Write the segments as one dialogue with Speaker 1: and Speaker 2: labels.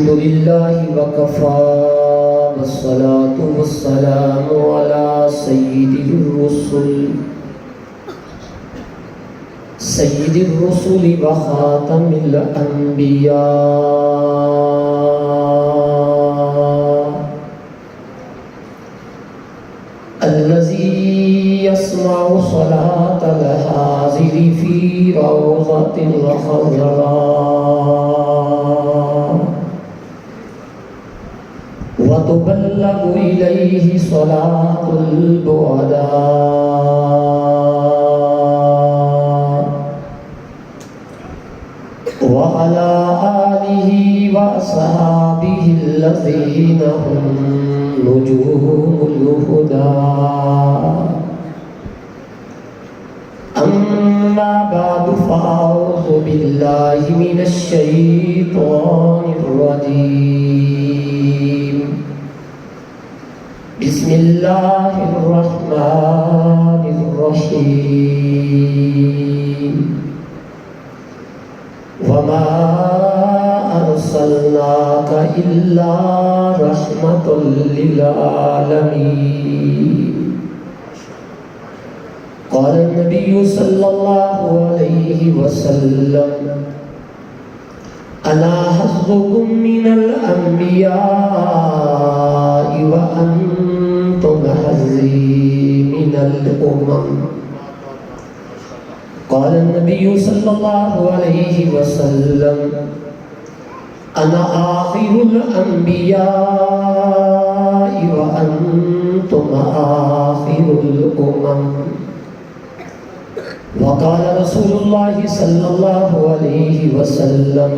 Speaker 1: الحمد لله وكفى والصلاة والسلام على سيد الرسل وخاتم الأنبياء الذي يسمع صلاة الحاضر في روضة الخضراء وتبلغ إليه صلاة البعداء وعلى آله وأصحابه الذين هم نجوم الهدى أما بعد فأعوذ بالله من الشيطان الرجيم بسم الله الرحمن الرحيم وما أرسلناك إلا رحمة للعالمين قال النبي صلى الله عليه وسلم أنا حظكم من الأنبياء وأنتم حظي من الأمم قال النبي صلى الله عليه وسلم أنا آخر الأنبياء وأنتم آخر الأمم وقال رسول الله صلى الله عليه وسلم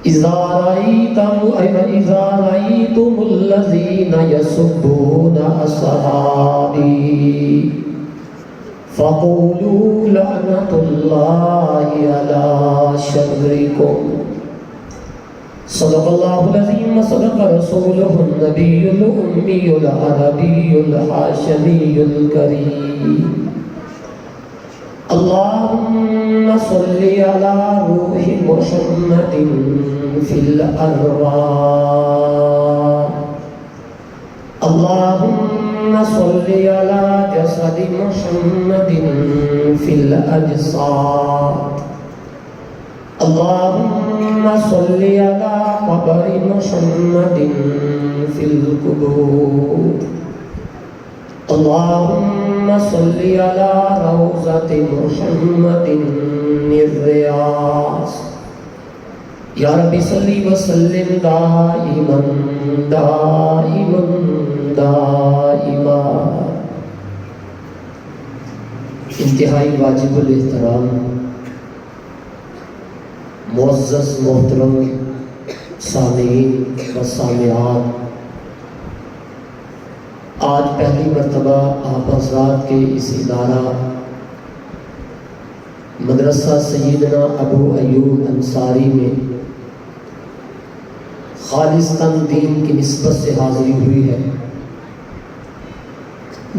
Speaker 1: إذا رأيتم الذين يسبون أصحابي فقولوا لعنة الله على شركم صدق الله العظيم وصدق رسوله النبي الأمي العربي الحاشمي الكريم اللهم صل على روح محمد في الأرواح اللهم صل على جسد محمد في الأجساد اللهم صل على قبر محمد في القبور اللهم صل على روضة محمد الرياض یا رب صلی وسلم دائما دائما دائما انتہائی واجب الاحترام معزز محترم سامعین و سامعات، آج پہلی مرتبہ آپ حضرات کے اس ادارہ مدرسہ سیدنا ابو ایوب انصاری میں خالصتاً دین کی نسبت سے حاضری ہوئی ہے۔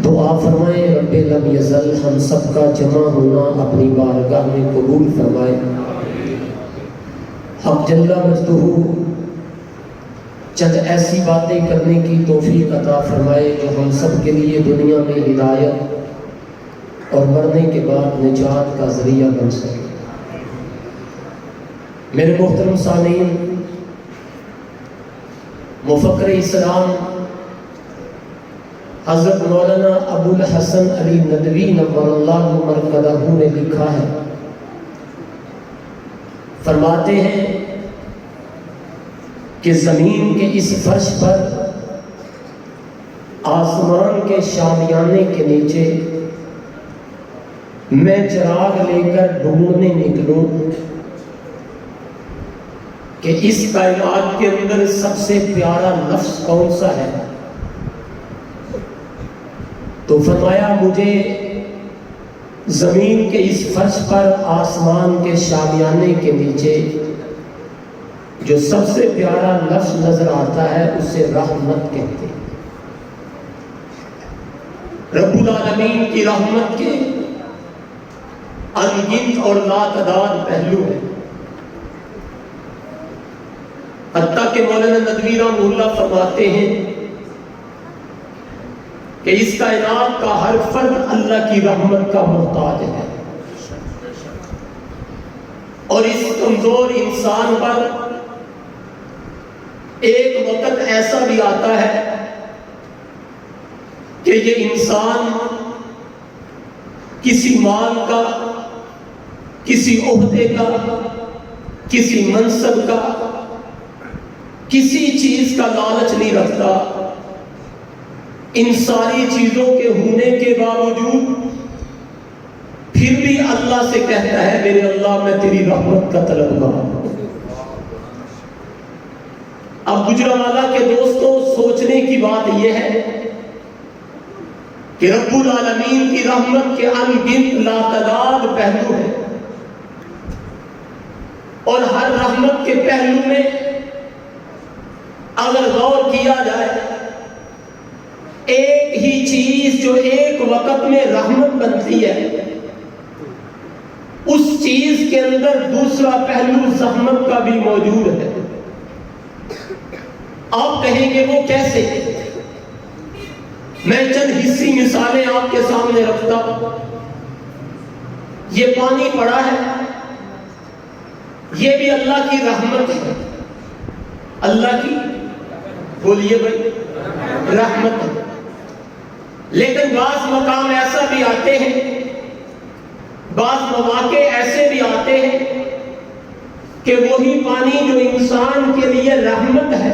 Speaker 1: دعا فرمائیں رب لم یزل ہم سب کا جمع ہونا اپنی بارگاہ میں قبول فرمائے۔ حق جل مجدہ چند ایسی باتیں کرنے کی توفیق عطا فرمائے جو ہم سب کے لیے دنیا میں ہدایت اور مرنے کے بعد نجات کا ذریعہ بن سکے۔ میرے محترم سامعین، مفکر اسلام حضرت مولانا ابو الحسن علی ندوی نور اللہ مرکزہ نے لکھا ہے، فرماتے ہیں کہ زمین کے اس فرش پر آسمان کے شامیانے کے نیچے میں چراغ لے کر ڈھونڈنے نکلوں کہ اس کائنات کے اندر سب سے پیارا لفظ کون سا ہے، تو فرمایا مجھے زمین کے اس فرش پر آسمان کے شامیانے کے نیچے جو سب سے پیارا لفظ نظر آتا ہے اسے رحمت کہتے ہیں۔ رب العالمین کی رحمت کے انگنت اور لاتعداد پہلو ہیں۔ کے مولانا ندوی رحمہ اللہ فرماتے ہیں کہ اس کائنات کا ہر فرد اللہ کی رحمت کا محتاج ہے، اور اس کمزور انسان پر ایک وقت ایسا بھی آتا ہے کہ یہ انسان کسی مال کا، کسی عہدے کا، کسی منصب کا، کسی چیز کا لالچ نہیں رکھتا، ان ساری چیزوں کے ہونے کے باوجود پھر بھی اللہ سے کہتا ہے میرے اللہ میں تیری رحمت کا طلبگار ہوں۔ اب گجرانوالہ کے دوستوں، سوچنے کی بات یہ ہے کہ رب العالمین کی رحمت کے ان گنت لاتعداد پہلو ہیں، اور ہر رحمت کے پہلو میں اگر غور کیا جائے، ایک ہی چیز جو ایک وقت میں رحمت بنتی ہے، اس چیز کے اندر دوسرا پہلو زحمت کا بھی موجود ہے۔ آپ کہیں گے وہ کیسے؟ میں چند حصی مثالیں آپ کے سامنے رکھتا ہوں۔ یہ پانی پڑا ہے، یہ بھی اللہ کی رحمت ہے، اللہ کی، بولیے بھائی، رحمت ہے۔ لیکن بعض مقام ایسا بھی آتے ہیں، بعض مواقع ایسے بھی آتے ہیں کہ وہی پانی جو انسان کے لیے رحمت ہے،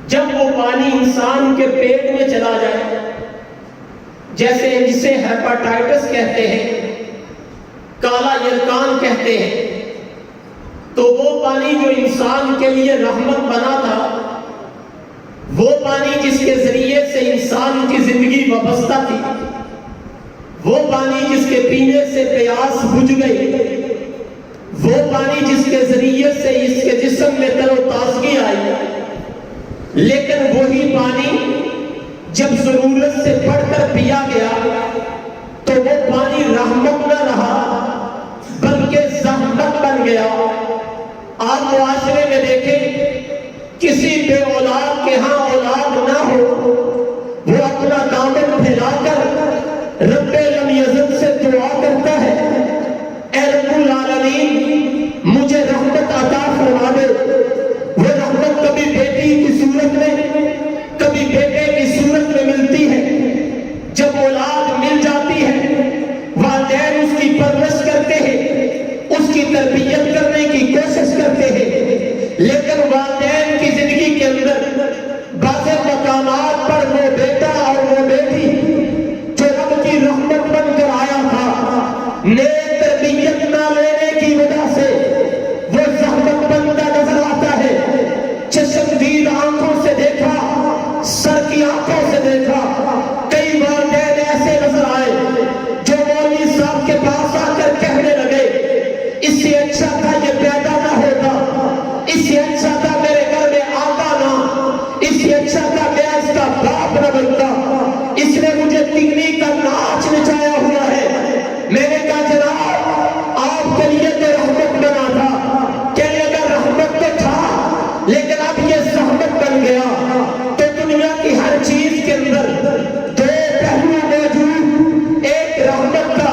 Speaker 1: جب وہ پانی انسان کے پیٹ میں چلا جائے، جیسے جسے ہیپاٹائٹس کہتے ہیں، کالا یرکان کہتے ہیں، تو وہ پانی جو انسان کے لیے رحمت بنا تھا، وہ پانی جس کے ذریعے سے انسان کی زندگی وابستہ تھی، وہ پانی جس کے پینے سے پیاس بجھ گئی، وہ پانی جس کے ذریعے سے اس کے جسم میں تر و تازگی آئی، لیکن وہی پانی جب ضرورت سے بڑھ کر پیا گیا تو وہ پانی رحمت نہ رہا بلکہ زحمت بن گیا۔ آپ معاشرے میں دیکھیں، کسی بے اولاد کے ہاں اولاد نہ ہو، وہ اپنا دامن پھیلا کر رب لم یزل سے دعا کرتا ہے، اے رب العالمین مجھے رحمت عطا فرما دے۔ وہ رحمت کبھی بیٹی کی صورت میں، کبھی بیٹے کی صورت میں ملتی ہے۔ جب اولاد مل جاتی ہے، والدین اس کی پرورش کرتے ہیں، اس کی تربیت کرنے کی کوشش کرتے ہیں، لیکن والدین کی زندگی کے اندر بعض مقامات پر وہ بیٹا اور وہ بیٹی جو رب کی رحمت بن کر آیا تھا، نیک تربیت نہ لینے کی وجہ سے وہ زحمت بنتا نظر آتا ہے۔ چشمدید آنکھوں سے دیکھا، سر کی آنکھوں سے دیکھا، کئی والدین ایسے نظر آئے جو مولوی صاحب کے پاس آ کر کہنے لگے، اس سے اچھا تھا یہ پیدا نہ ہوتا، اس سے اچھا تھا میرے گھر میں آتا نہ، اس سے اچھا تھا میں اس کا باپ نہ بنتا، اس نے مجھے تگنی کا ناچ نچایا ہوا ہے۔ میں نے کہا جناب آپ کے لیے تو رحمت بنا تھا، کہنے لگا رحمت تو تھا لیکن اب یہ زحمت بن گیا۔ تو دنیا کی ہر چیز کے اندر دو پہلو موجود، ایک رحمت کا،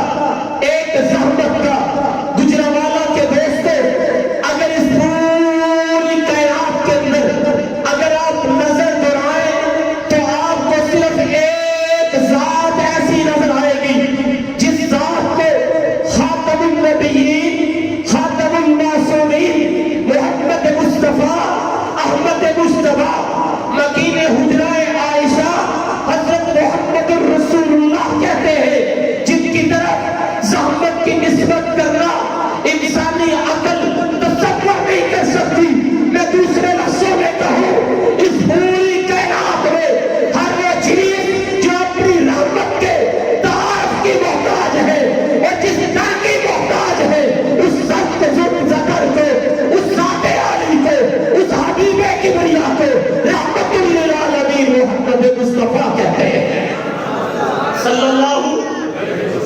Speaker 1: ایک زحمت کا۔ گجرانوالہ کے دوستوں، اگر اس پوری کائنات کے اندر اگر آپ نظر دوڑائیں تو آپ کو صرف ایک ذات ایسی نظر آئے گی جس ذات کو خاتم النبیین، خاتم المعصومین، محمد مصطفیٰ، احمد مصطفیٰ، مکین حجرہ عائشہ، حضرت محمد الرسول اللہ کہتے ہیں، جن کی طرف زحمت کی نسبت کرنا انسانی عقل تصور نہیں کر سکتی۔ میں دوسرے لفظوں میں کہوں، اس پوری کائنات میں ہر وہ چیز جو اپنی رحمت کے تعارف کی محتاج ہے اور جس در کی محتاج ہے، اس سخت ذکر کو، اس ذات عالی کو، اس حبیب کبریا کو رحمت للعالمین محمد مصطفیٰ کہتے ہیں۔ صلی اللہ،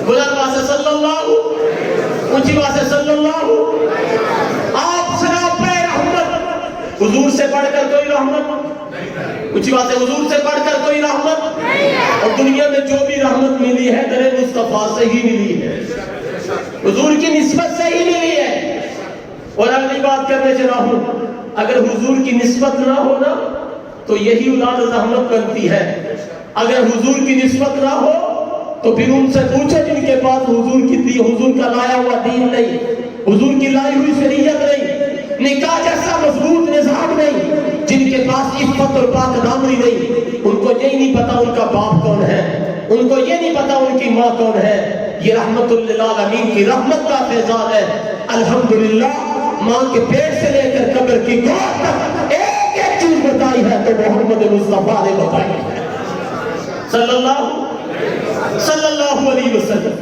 Speaker 1: بلند آواز سے صلی اللہ، اونچی آواز سے صلی اللہ۔ آپ سراپے رحمت حضور سے بڑھ کر کوئی رحمت، کچھ بات ہے، حضور سے بڑھ کر کوئی رحمت، اور دنیا میں جو بھی رحمت ملی ہے در مصطفیٰ سے ہی ملی ہے، حضور کی نسبت سے ہی ملی ہے۔ اور اگلی بات کرنے چلا ہوں، اگر حضور کی نسبت نہ ہونا تو یہی اولاد رحمت بنتی ہے، اگر حضور کی نسبت نہ ہو تو پھر ان سے پوچھو جن کے پاس حضور کا لایا ہوا دین نہیں، حضور کی لائی ہوئی شریعت نہیں، نکاح جیسا مضبوط نظام نہیں، جن کے پاس عفت اور پاک دامنی نہیں، ان کو یہ نہیں پتا ان کا باپ کون ہے، ان کو یہ نہیں پتا ان کی ماں کون ہے۔ یہ رحمت للعالمین کی رحمت کا فیضان ہے۔ الحمدللہ ماں کے پیٹ سے لے کر قبر کی گود تک ایک ایک چیز بتائی ہے تو محمد مصطفیٰ نے بتائی ہے صلی اللہ علیہ وسلم۔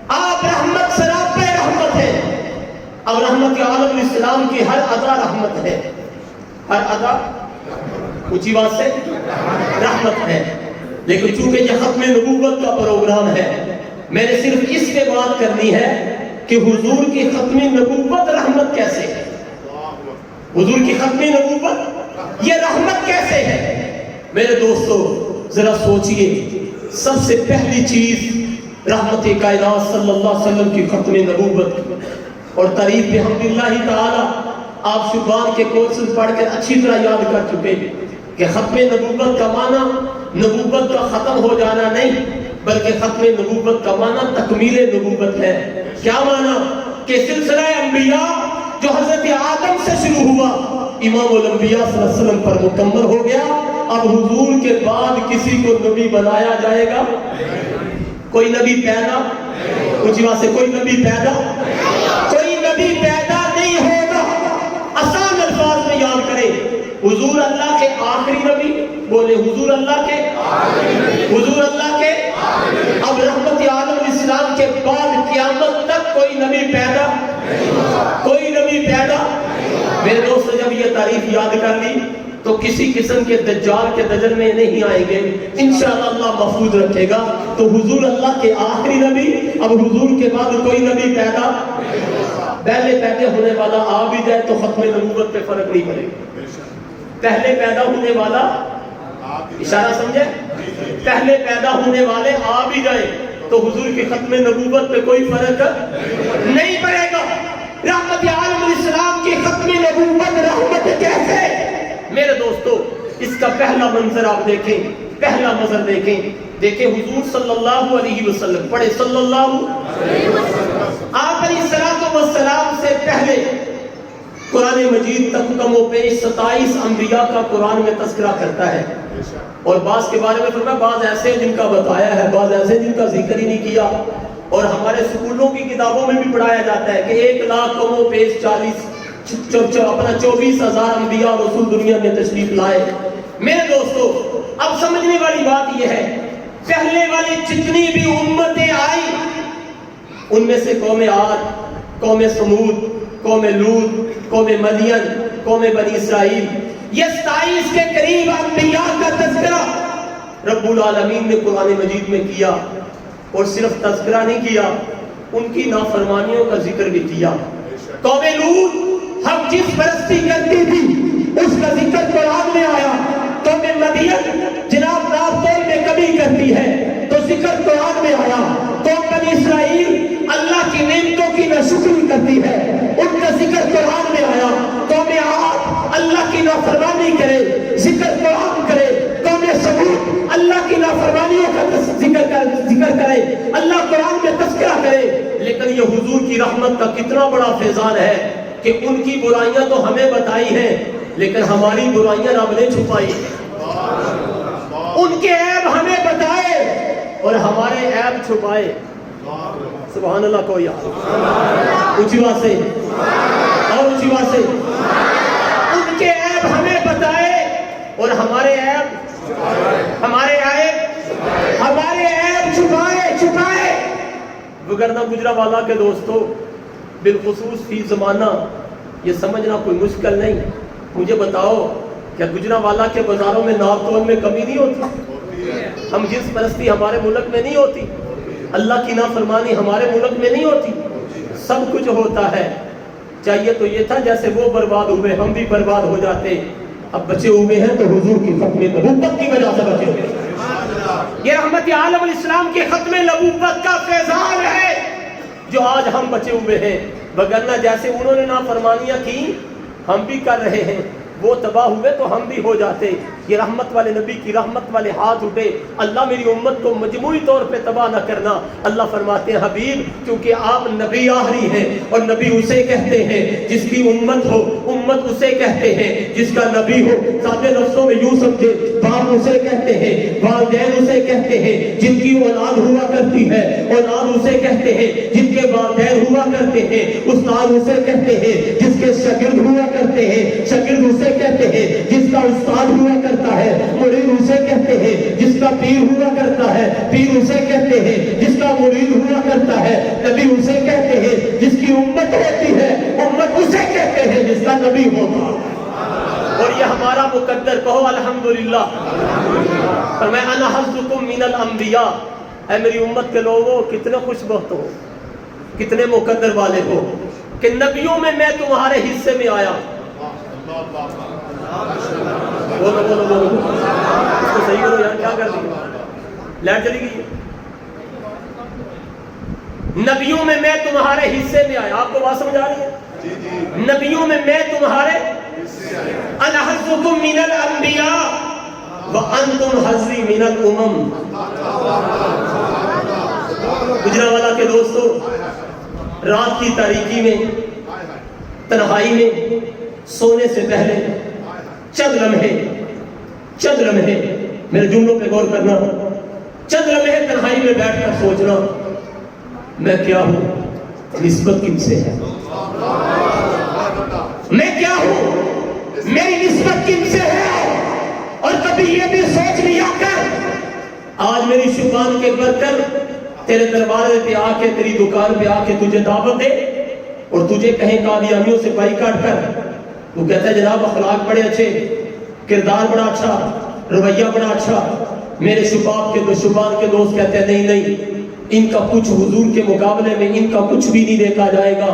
Speaker 1: آپ رحمت سراب پہ رحمت ہے۔ اب رحمت عالم اسلام کی ہر ادا رحمت ہے، ہر ادا اونچی بات سے رحمت ہے، لیکن چونکہ یہ ختم نبوت کا پروگرام ہے، میں نے صرف اس پہ بات کرنی ہے کہ حضور کی ختم نبوت رحمت کیسے ہے، حضور کی ختم نبوت یہ رحمت کیسے ہے۔ میرے دوستو ذرا سوچئے، سب سے پہلی چیز رحمت کائنات صلی اللہ علیہ وسلم کی ختم نبوت، اور تعریف بحمدللہ تعالی آپ شبان کے کورسز پڑھ کر اچھی طرح یاد کر چکے کہ ختم نبوت کا معنی نبوت کا ختم ہو جانا نہیں، بلکہ ختم نبوت کا معنی تکمیل نبوت ہے۔ کیا معنی؟ کہ سلسلہ انبیاء جو حضرت آدم سے شروع ہوا امام الانبیاء صلی اللہ علیہ وسلم پر مکمل ہو گیا، اب حضور کے بعد کسی کو نبی بنایا جائے گا؟ کوئی نبی پیدا، کچھ وہاں سے کوئی نبی پیدا نہیں ہوگا۔ آسان الفاظ میں یاد کریں، حضور اللہ کے آخری نبی، بولے حضور اللہ کے اب رحمت عالم اسلام کے بعد قیامت تک کوئی نبی پیدا میرے دوست جب یہ تعریف یاد کر لی تو کسی قسم کے دجال کے دجل میں نہیں آئیں گے، انشاءاللہ اللہ محفوظ رکھے گا۔ تو حضور اللہ کے آخری نبی، اب حضور کے بعد کوئی نبی پیدا، پہلے پیدا ہونے والا آ بھی جائے تو ختم نبوت پہ فرق نہیں پڑے گا۔ پہلے پیدا ہونے والا، اشارہ سمجھے، پہلے پیدا ہونے والے آ بھی جائے تو حضور کی ختم نبوت پہ کوئی فرق نہیں پڑے گا۔ رحمت عالم الاسلام کی ختم نبوت رحمت کیسے؟ میرے دوستو اس کا پہلا منظر آپ دیکھیں، پہلا منظر دیکھیں حضور صلی اللہ علیہ وسلم، پڑھے صلی اللہ علیہ وسلم۔ آپ علیہ السلام سے پہلے قرآن مجید تک کم و بیش 27 انبیاء کا قرآن میں تذکرہ کرتا ہے، اور بعض کے بارے میں فرمایا بعض ایسے جن کا بتایا ہے، بعض ایسے جن کا ذکر ہی نہیں کیا، اور ہمارے سکولوں کی کتابوں میں بھی پڑھایا جاتا ہے کہ 1,00,000 کم و بیش 24,000 انبیاء اور رسول دنیا میں تشریف لائے۔ میرے دوستو اب سمجھنے والی بات یہ ہے، پہلے والی جتنی بھی امتیں آئی ان میں سے قوم عاد، قوم سمود، قوم لوط، قوم مدین، قوم بنی اسرائیل، یہ 27 کے قریب انبیاء کا تذکرہ رب العالمین نے قرآن مجید میں کیا، اور صرف تذکرہ نہیں کیا، ان کی نافرمانیوں کا ذکر بھی کیا۔ قوم لوط ہم جس پرستی کرتی تھی اس کا ذکر قرآن میں آیا۔ قوم مدین جناب ناپتول میں کمی کرتی ہے تو ذکر قرآن میں آیا۔ قوم بنی اسرائیل اللہ کی نعمتوں کی ناشکری کرتی ہے، ان کا ذکر قرآن میں آیا۔ قوم عاد اللہ کی نافرمانی کرے، ذکر قرآن کرے۔ قوم سمود اللہ کی نافرمانیوں کا ذکر کرے، اللہ قرآن میں تذکرہ کرے۔ لیکن یہ حضور کی رحمت کا کتنا بڑا فیضان ہے کہ ان کی برائیاں تو ہمیں بتائی ہیں لیکن ہماری برائیاں رب نے چھپائی، ان کے عیب ہمیں بتائے اور ہمارے عیب چھپائے۔ سبحان اللہ کو یاد، اونچی بات سے اور اونچی بات سے، ان کے عیب ہمیں بتائے اور ہمارے عیب چھپائے۔ وگرنہ گجرانوالہ کے دوستوں بالخصوص فی زمانہ یہ سمجھنا کوئی مشکل نہیں۔ مجھے بتاؤ کیا گجرانوالہ کے بازاروں میں ناپ تول میں کمی نہیں ہوتی؟ ہم جنس پرستی ہمارے ملک میں نہیں ہوتی، اللہ کی نافرمانی ہمارے ملک میں نہیں ہوتی، سب کچھ ہوتا ہے۔ چاہیے تو یہ تھا جیسے وہ برباد ہوئے ہم بھی برباد ہو جاتے. اب بچے ہوئے ہیں تو حضور کی ختم نبوت کی وجہ سے بچے ہوئے. یہ رحمت عالم الاسلام کے ختم نبوت کا فیضان ہے جو آج ہم بچے ہوئے ہیں. وگرنہ جیسے انہوں نے نافرمانیاں کی ہم بھی کر رہے ہیں, وہ تباہ ہوئے تو ہم بھی ہو جاتے. یہ رحمت والے نبی کی رحمت والے ہاتھ اٹھے. اللہ میری امت کو مجموعی طور پہ تباہ نہ کرنا. اللہ فرماتے ہیں حبیب کیونکہ آپ نبی آخری ہیں, اور نبی اسے کہتے ہیں جس کی امت ہو, امت اسے کہتے ہیں جس کا نبی ہو. سادے لفظوں میں یوں سمجھے, باپ اسے کہتے ہیں, والدین اسے کہتے ہیں جن کی اولاد ہوا کرتی ہے, اولاد اسے کہتے ہیں جن کے والدین ہوا کرتے ہیں, استاد اسے کہتے ہیں جس کے شاگرد ہوا کرتے ہیں, شاگرد اسے کہتے ہیں جس کا استاد ہوا کرتا ہے, مرید اسے کہتے ہیں جس کا پیر ہوا کرتا ہے, پیر اسے کہتے ہیں جس کا مرید ہوا کرتا ہے, نبی اسے کہتے ہیں جس کی امت ہوتی ہے, امت اسے کہتے ہیں جس کا نبی ہوتا. اور یہ ہمارا مقدر, کہو الحمدللہ. فرمایا انا حظکم من الانبیاء, اے میری امت کے لوگوں کتنے خوش بخت ہو, کتنے مقدر والے ہو کہ نبیوں میں میں تمہارے حصے میں آیا. بولو بولو بولو, اس کو صحیح کرو یار, کیا کر دیا, لائٹ چلی گئی. نبیوں میں میں تمہارے حصے میں آیا. آپ کو بات سمجھ آ رہی ہے؟ نبیوں میں میں تمہارے, انا حظکم من الانبیاء وانتم حظی من الامم. گجرانوالہ کے دوستو, رات کی تاریکی میں, تنہائی میں, سونے سے پہلے چند لمحے میرے جملوں پہ غور کرنا, چند لمحے تنہائی میں بیٹھ کر سوچنا میں کیا ہوں, نسبت کن سے ہے, میں کیا ہوں, میری نسبت کن سے ہے. اور کبھی یہ بھی سوچ لیا کر آج میری شبان کے برکر تیرے دروازے پہ آ کے, تیری دکان پہ آ کے تجھے دعوت دے اور تجھے کہیں قادیانیوں سے بائیکاٹ کر. تو کہتا ہے جناب اخلاق بڑے اچھے, کردار بڑا اچھا, رویہ بڑا اچھا. میرے شبان کے دوست کہتے ہیں نہیں نہیں, ان کا کچھ حضور کے مقابلے میں ان کا کچھ بھی نہیں دیکھا جائے گا.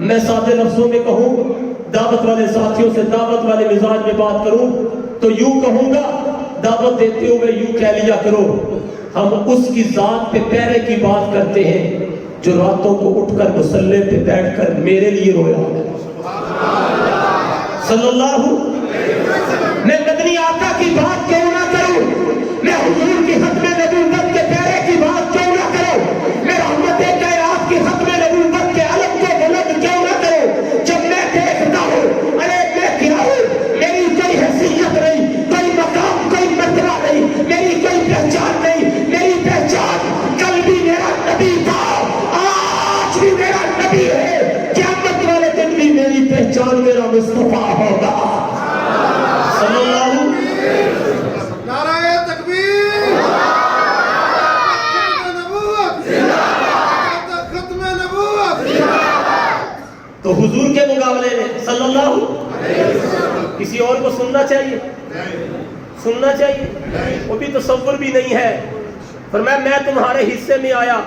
Speaker 1: میں سادے لفظوں میں کہوں, دعوت والے ساتھیوں سے دعوت والے مزاج میں بات کروں تو یوں کہوں گا, دعوت دیتے ہوئے یوں کہہ لیا کرو ہم اس کی ذات پہ پیرے کی بات کرتے ہیں جو راتوں کو اٹھ کر مصلی پہ بیٹھ کر میرے لیے رویا. صلی اللہ, میں مدنی آقا کی بات کیوں نہ کروں, میں حضور کی ختم نبوت کے پیرے کی بات کیوں نہ کروں, میں رحمت کائنات کی ختم نبوت کے علم کو بلند کیوں نہ کروں. جب میں دیکھتا ہوں ارے میں کیا ہوں, میری کوئی حیثیت نہیں, کوئی مقام, کوئی مرتبہ نہیں, میری کوئی پہچان نہیں. میری پہچان کل بھی میرا نبی تھا, آج بھی میرا نبی ہے, قیامت والے دن بھی میری پہچان میرا مصطفیٰ ہوگا. صلی اللہ.
Speaker 2: نعرہ تکبیر, ختم نبوت.
Speaker 1: تو حضور کے مقابلے میں صلی اللہ کسی اور کو سننا چاہیے, سننا چاہیے, وہ بھی تصور بھی نہیں ہے. فرمایا میں تمہارے حصے میں آیا,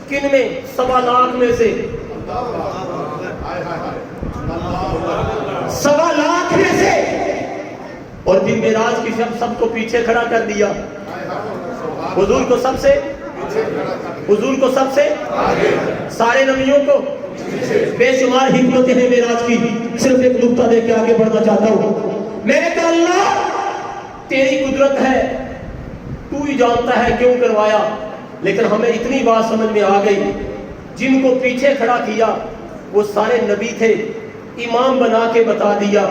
Speaker 1: کن میں, 1.25 لاکھ میں سے, 1.25 لاکھ میں سے. اور پھر معراج کی شب سب کو پیچھے کھڑا کر دیا, حضور کو سب سے, حضور کو سب سے, سارے نبیوں کو. بے شمار حکمتیں ہیں معراج کی, صرف ایک نقطہ دے کے آگے بڑھنا چاہتا ہوں. میں نے کہا اللہ تیری قدرت ہے, تو ہی جانتا ہے کیوں کروایا, لیکن ہمیں اتنی بات سمجھ میں آ گئی, جن کو پیچھے کھڑا کیا وہ سارے نبی تھے, امام بنا کے بتا دیا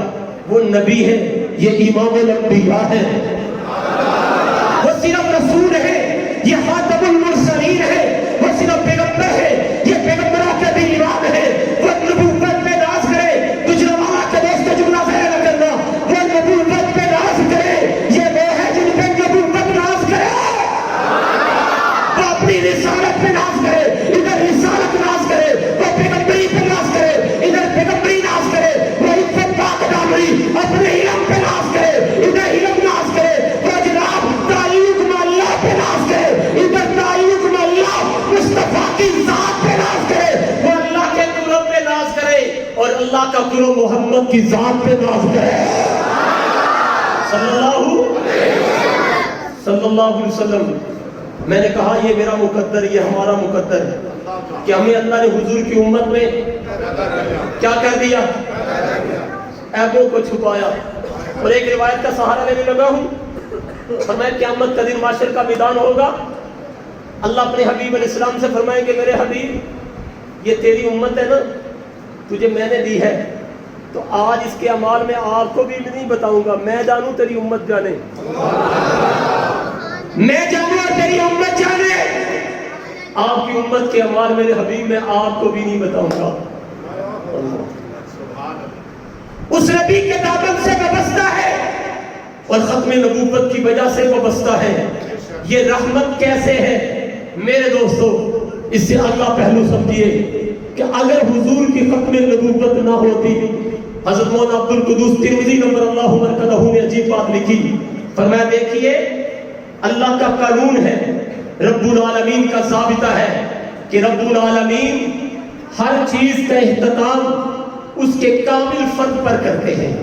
Speaker 1: وہ نبی ہے, یہ امام الانبیاء ہے, وہ صرف رسول ہے, یہ خاتم المرسلین ہے, وہ صرف پیغمبر ہے, یہ پیغمبروں کے بھی امام ہے. وہ نبوت پہ ناز کرے, گجرانوالہ کے دوست جملہ ضائع نہ کرنا, وہ نبوت پہ ناز کرے, یہ وہ ہے جن پہ نبوت ناز کرے. وہ اپنی رسالت پہ ناز کرے, ادھر رسالت ناز کرے, وہ پیغمبری پہ ناز کرے, ادھر پیغمبری ناز کرے, وہ عزت پاک ڈالری اپنے علم پہ ناز کرے, ادھر علم ناز کرے, وہ جناب تعلق میں اللہ پہ ناز کرے, ادھر تعلق میں اللہ مصطفیٰ کی ذات پہ ناز کرے, وہ اللہ کے قرب پہ ناز کرے, اور اللہ محمد کی ذات پہ ناز کرے صلی اللہ علیہ وسلم. میں نے کہا یہ میرا مقدر، یہ ہمارا مقدر ہے کہ ہمیں اللہ نے حضور کی امت میں کیا کر دیا؟ عیبوں کو چھپایا. اور ایک روایت کا سہارا لینے لگا ہوں، فرمایا قیامت کا دن معاشر کا میدان ہوگا، اللہ اپنے حبیب علیہ السلام سے فرمائیں گے میرے حبیب یہ تیری امت ہے نا، تجھے میں نے دی ہے، تو آج اس کے اعمال میں آپ کو بھی نہیں بتاؤں گا، میں جانوں تیری امت جانے، میں جانوں اور تیری امت جانے. آپ کی امت کے اعمال میرے حبیب میں آپ کو بھی نہیں بتاؤں گا. اس نبی کے دامن سے وابستہ ہے اور ختم نبوت کی وجہ سے وابستہ ہے. یہ رحمت کیسے ہے میرے دوستو؟ اس سے اللہ پہلو سمجھیے کہ اگر حضور کی ختم نبوت نہ ہوتی، حضرت مولانا عبد القدوس ترمذی نمبر اللہ مرکزہ نے عجیب بات لکھی، فرمایا دیکھیے اللہ کا قانون ہے، رب العالمین کا ضابطہ ہے کہ رب العالمین ہر چیز کا اہتمام اس کے کامل فرد پر کرتے ہیں.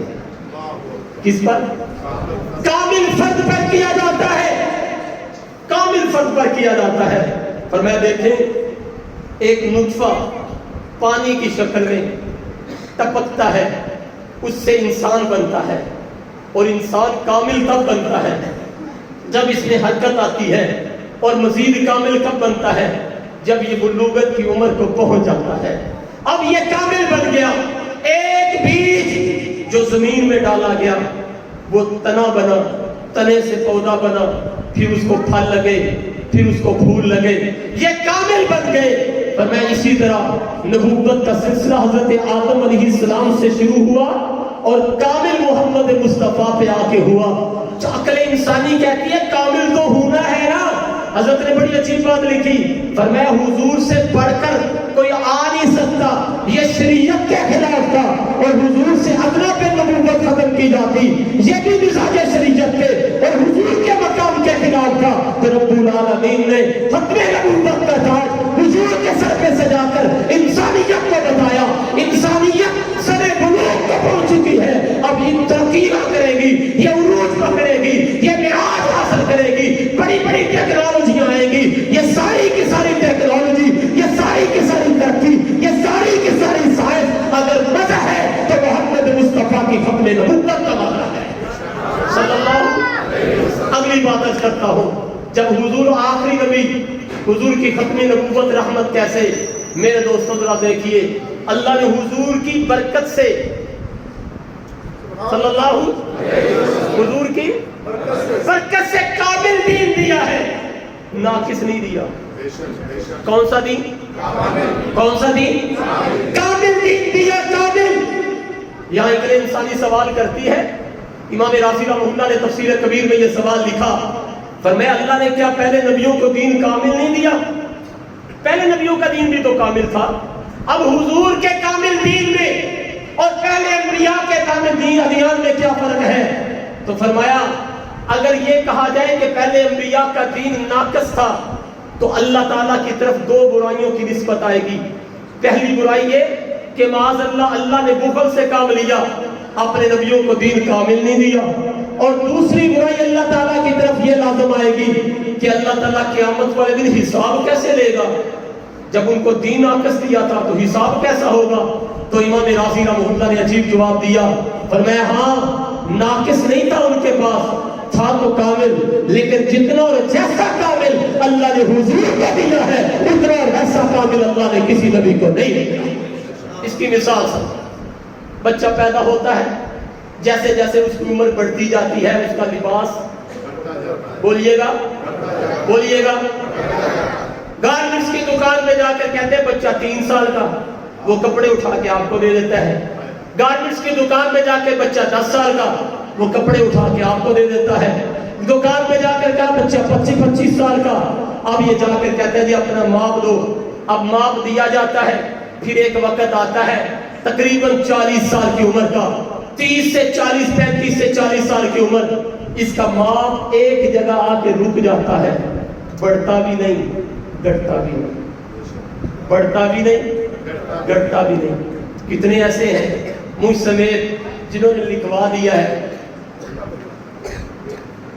Speaker 1: کس پر؟ کامل فرد پر کیا جاتا ہے، کامل فرد پر کیا جاتا ہے. فرمایا دیکھیں ایک نطفہ پانی کی شکل میں ٹپکتا ہے، اس سے انسان بنتا ہے، اور انسان کامل تب بنتا ہے جب اس میں حرکت آتی ہے، اور مزید کامل کب بنتا ہے جب یہ بلوغت کی عمر کو پہنچ جاتا ہے. اب یہ کامل بن گیا. ایک بیج جو زمین میں ڈالا گیا وہ تنا بنا، تنے سے پودا بنا، پھر اس کو پھل لگے، پھر اس کو پھول لگے، یہ کامل بن گئے. پر میں اسی طرح نبوت کا سلسلہ حضرت آدم علیہ السلام سے شروع ہوا اور کامل محمد مصطفیٰ پہ آ کے ہوا. عقل انسانی کہتی ہے کامل تو ہونا ہے نا. حضرت نے بڑی عجیب بات لکھی، فرمایا حضور سے بڑھ کر کوئی آ نہیں سکتا، یہ شریعت کے خلاف تھا، اور حضور سے ادنا پہ نبوت ختم کی جاتی، یہ بھی مزاج شریعت کے اور حضور کے مقام کے خلاف تھا. تو رب العالمین نے ختم نبوت کا تاج حضور کے سر پہ سجا کر انسانیت کو بتایا. انسانیت سر بلوغ کو پہنچ چکی ہے، اب یہ ترقیاں کرے گی، یہ عروج پکڑے گی، یہ معراج حاصل کرے گی، بڑی بڑی ٹیکنالوجیاں آئیں گی. یہ ساری کی ساری ٹیکنالوجی، یہ ساری کی ساری ترقی، یہ ساری کی ساری سائنس اگر مزہ ہے تو محمد مصطفیٰ کی ختم نبوت کا مزہ ہے صلی اللہ علیہ وسلم. اگلی بات عرض کرتا ہوں، جب حضور آخری نبی، حضور کی ختم نبوت رحمت کیسے؟ میرے دوستوں ذرا دیکھیے، اللہ نے حضور کی برکت سے صلی اللہ علیہ وسلم، حضور کی برکت سے کامل دین دیا ہے، ناقص نہیں دیا. کون سا دین؟ کون سا دین؟ کامل دین دیا، کامل. یہاں ایک انسانی سوال کرتی ہے، امام رازی رحمہ اللہ نے تفسیر کبیر میں یہ سوال لکھا، فرمایا اللہ نے کیا پہلے نبیوں کو دین کامل نہیں دیا؟ پہلے نبیوں کا دین بھی تو کامل تھا. اب حضور کے کامل دین میں اور پہلے انبیاء کے کامل دین ادیان میں کیا فرق ہے؟ تو فرمایا اگر یہ کہا جائے کہ پہلے انبیاء کا دین ناقص تھا تو اللہ تعالیٰ کی طرف دو برائیوں کی نسبت آئے گی. پہلی برائی یہ کہ معاذ اللہ اللہ نے بخل سے کام لیا، اپنے نبیوں کو دین کامل نہیں دیا. اور دوسری برائی اللہ تعالیٰ کی طرف یہ لازم آئے گی کہ اللہ تعالیٰ قیامت والے دن حساب کیسے لے گا؟ جب ان کو دین ناقص دیا تھا تو حساب کیسا ہوگا؟ تو امام رازی رحمہ اللہ نے عجیب جواب دیا، فرمایا ہاں ناقص نہیں تھا ان کے پاس، تھا تو کامل، لیکن جتنا اور جیسا کامل اللہ نے حضور کو دیا ہے اتنا اور ایسا کامل اللہ نے کسی نبی کو نہیں دیا. اس کی مثال سے بچہ پیدا ہوتا ہے، جیسے جیسے اس کی عمر بڑھتی جاتی ہے اس کا لباس، بولیے گا بولیے گا، گارمنٹس کی دکان میں جا کر کہتے ہیں بچہ 3 سال کا، وہ کپڑے اٹھا کے آپ کو دے دیتا ہے. گارمنٹس کی دکان میں جا کے بچہ 10 سال کا، وہ کپڑے اٹھا کے آپ کو دے دیتا ہے. دکان میں جا کر کہا بچہ 25 سال کا، اب یہ جا کر کہتے ہیں جی اپنا ماپ دو. اب ماپ دیا جاتا ہے، پھر ایک وقت آتا ہے تقریباً 40 سال کی عمر کا، 30 سے 40 35 سے 40 سال کی عمر، اس کا ماپ ایک جگہ آ کے رک جاتا ہے، بڑھتا بھی نہیں گھٹتا بھی نہیں، بڑھتا بھی نہیں گھٹتا بھی نہیں. کتنے ایسے ہیں مجھ سمیت جنہوں نے لکھوا دیا ہے،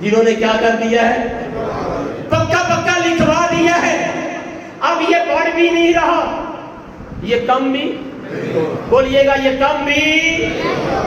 Speaker 1: جنہوں نے کیا کر دیا ہے، پکا پکا لکھوا دیا ہے. اب یہ بڑھ بھی نہیں رہا، یہ کم بھی، بولیے گا یہ کم بھی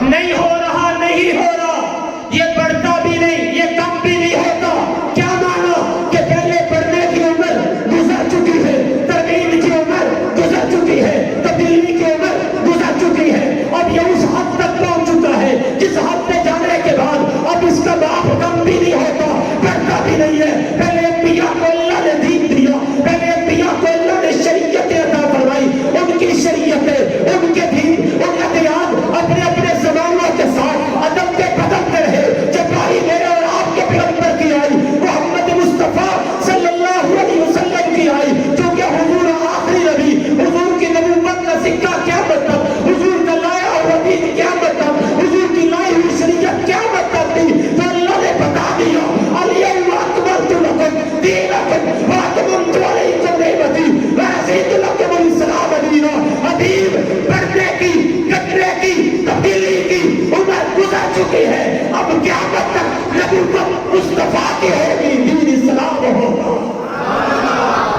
Speaker 1: نہیں ہو رہا، نہیں ہو رہا. یہ بڑھتا بھی نہیں، یہ کم بھی نہیں ہوتا. کیا مانا کہ پہلے پڑھنے کی عمر گزر چکی ہے، ترمیم کی عمر گزر چکی ہے، تبدیلی کی عمر گزر چکی ہے. اب یہ اس حد تک پہنچ چکا ہے جس حد پہ جانے کے بعد اب اس کا باپ کم بھی نہیں ہوتا، بڑھتا بھی نہیں ہے. پہلے انبیاء کو اللہ نے دین دیا، پہلے انبیاء کو اللہ نے شریعت عطا فرمائی. ان کی شریعتیں، ان کے دین، ان ادیان اپنے اپنے زمانوں کے ساتھ ادب کے بدلتے رہے. جب آئی میرے اور آپ کے پیغمبر کی آئی، محمد مصطفیٰ صلی اللہ علیہ وسلم کی آئی، کیونکہ حضور آخری نبی، حضور کی نبوت کا سکہ کیا مطلب، حضور کا لایا ہوا دین کیا مطلب، حضور کی لائی ہوئی شریعت کیا مطلب تھی، تو اللہ نے بتا دیا الیوم اکملت لکم دینکم واتممت علیکم نعمتی ورضیت لکم الاسلام دینا. حبیب بڑھنے کی، کٹنے کی، تبدیلی کی عمر گزر چکی ہے. اب قیامت تک نبوت مصطفیٰ کی ہوگی، دین اسلام ہوگا.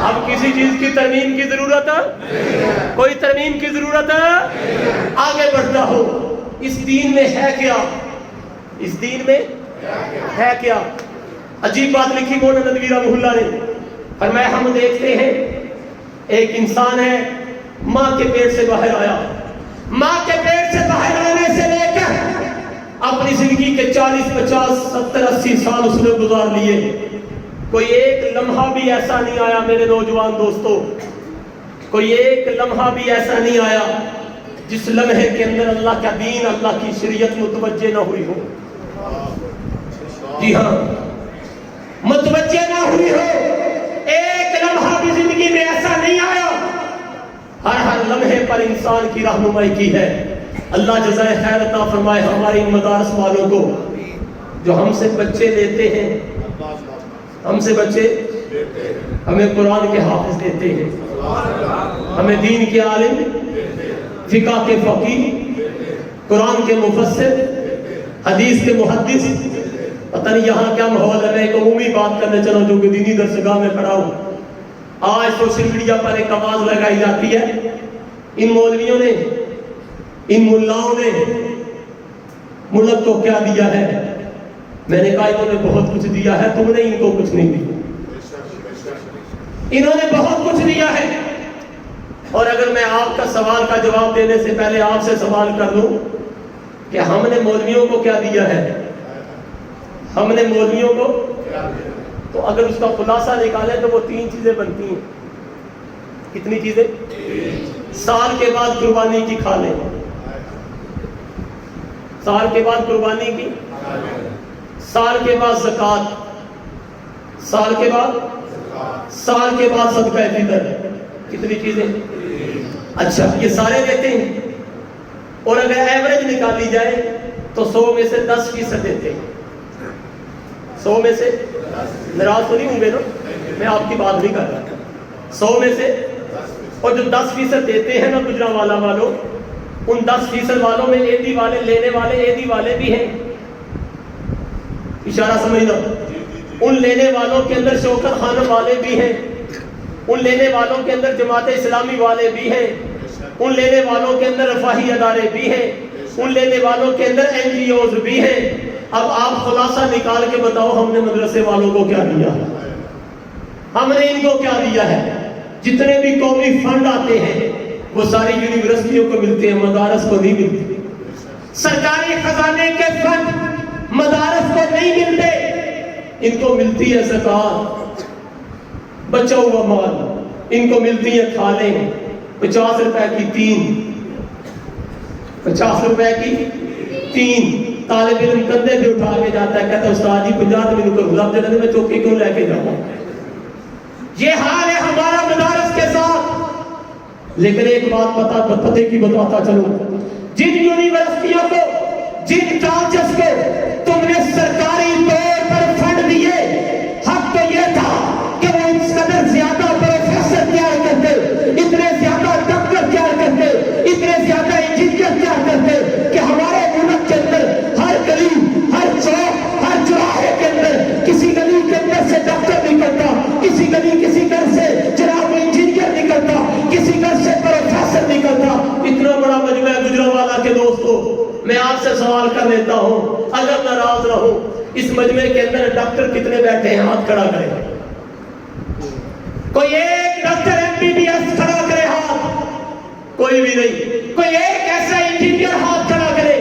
Speaker 1: اب کسی چیز کی ترمیم کی ضرورت ہے؟ کوئی ترمیم کی ضرورت ہے؟ آگے بڑھتا ہو. اس دین میں ہے کیا؟ اس دین میں ہے کیا؟ عجیب بات لکھی مولانا ندوی رحمہ اللہ نے. فرمایا ہم دیکھتے ہیں ایک انسان ہے، ماں کے پیٹ سے باہر آیا، ماں کے پیٹ سے باہر آنے سے لے کر اپنی زندگی کے 40 50 70 80 سال اس نے گزار لیے. کوئی ایک لمحہ بھی ایسا نہیں آیا میرے نوجوان دوستو، کوئی ایک لمحہ بھی ایسا نہیں آیا جس لمحے کے اندر اللہ کا دین، اللہ کی شریعت متوجہ نہ ہوئی ہو. جی ہاں، متوجہ نہ ہوئی ہو. ایک لمحہ بھی زندگی میں ایسا نہیں آیا. ہر لمحے پر انسان کی رہنمائی کی ہے. اللہ جزائے خیر عطا فرمائے ہمارے ان مدارس والوں کو جو ہم سے بچے لیتے ہیں، ہم سے بچے ہمیں قرآن کے حافظ دیتے ہیں، ہمیں دین کے عالم، فقہ کے فقیہ، قرآن کے مفسر، حدیث کے محدث. پتہ نہیں یہاں کیا ماحول ہے. میں ایک عمومی بات کرنے چلا جو کہ دینی درسگاہ میں کھڑا ہوں. آج سوشل میڈیا پر ایک آواز لگائی جاتی ہے، ان مولویوں نے، ان ملاؤں نے ملک کو کیا دیا ہے. میں نے کہا انہوں نے بہت کچھ دیا ہے، تم نے ان کو کچھ نہیں دیا. انہوں نے بہت کچھ دیا ہے. اور اگر میں آپ کا سوال کا جواب دینے سے پہلے آپ سے سوال کر لوں کہ ہم نے مولویوں کو کیا دیا ہے، ہم نے مولویوں کو، تو اگر اس کا خلاصہ نکالیں تو وہ 3 چیزیں بنتی ہیں. کتنی چیزیں؟ سال کے بعد قربانی کی کھا لیں، سال کے بعد قربانی کی، سال کے بعد زکوٰۃ، سال کے بعد صدقہ فطر. کتنی چیزیں؟ اچھا، یہ سارے دیتے ہیں. اور اگر ایوریج نکالی جائے تو 100 میں سے 10% دیتے ہیں. 100 میں سے، ناراض تو نہیں ہوں گے نا، میں آپ کی بات نہیں کر رہا. 100 میں سے، اور جو 10% دیتے ہیں نا گجرانوالہ والوں، ان 10% والوں میں ایدی والے، لینے والے ایدی والے بھی ہیں. اشارہ سمجھنا. ان لینے والوں کے اندر شوکت خانم والے بھی ہیں، ان لینے والوں کے اندر جماعت اسلامی والے بھی ہیں، ان لینے والوں کے اندر رفاہی ادارے بھی ہیں، ان لینے والوں کے اندر NGOs بھی ہیں. اب آپ خلاصہ نکال کے بتاؤ ہم نے مدرسے والوں کو کیا دیا ہے، ہم نے ان کو کیا دیا ہے. جتنے بھی قومی فنڈ آتے ہیں وہ ساری یونیورسٹیوں کو ملتے ہیں، مدارس کو نہیں ملتے. سرکاری خزانے کے فنڈ مدارس کو نہیں ملتے، ان کو ملتی ہے زکوٰۃ، بچا ہوا مال. ان کو ملتی ہے کھالیں، 50 روپے کی 3، 50 روپے کی 3. طالب علم کندھے پہ اٹھا کے جاتا ہے، کہتا ہے استاد جی 50 منٹ کو گلاب جانے میں چوکی کیوں لے کے جاؤں. یہ حال ہے ہمارا مدارس کے ساتھ. لیکن ایک بات پتہ کی بتاتا چلوں، جن یونیورسٹیوں کو، جن کالجز کو تم نے سرکاری طور پر فنڈ دیے، حق تو یہ تھا کہ وہ اس قدر زیادہ پروفیسر تیار کرتے، اتنے زیادہ ڈاکٹر تیار کرتے، اتنے زیادہ انجینئر تیار کرتے کہ ہوں، اگر ناراض نہ ہوں۔ اس مجمع کے اندر ڈاکٹر کتنے بیٹھے ہیں؟ ہاتھ کھڑا کریں۔ کوئی ایک ڈاکٹر MBBS کھڑا کرے ہاتھ؟ کوئی بھی نہیں۔ کوئی ایک ایسا انجینئر ہاتھ کھڑا کرے؟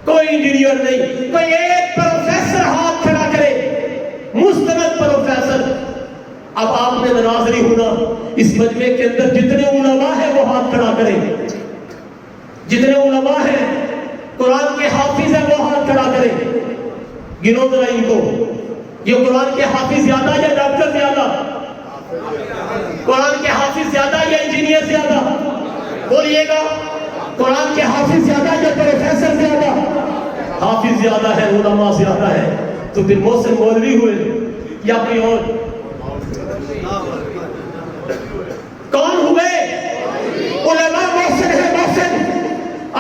Speaker 1: کوئی انجینئر نہیں۔ کوئی ایک پروفیسر ہاتھ کھڑا کرے؟ مستند پروفیسر۔ اب آپ نے ناراض نہیں ہونا، اس مجمع کے اندر جتنے علماء ہیں وہ ہاتھ کھڑا کریں، جتنے علماء ہیں قرآن کے حافظ ہیں وہ ہاتھ کھڑا کریں۔ گنو ذرا ان کو، یہ قرآن کے حافظ زیادہ یا ڈاکٹر زیادہ؟ قرآن کے حافظ زیادہ یا انجینئر زیادہ؟ بولیے گا، قرآن کے حافظ زیادہ یا پروفیسر زیادہ؟ حافظ زیادہ ہے، علماء زیادہ ہے۔ تو پھر محسن مولوی ہوئے یا کوئی اور؟ کون ہوئے؟ علماء محسن ہے، محسن۔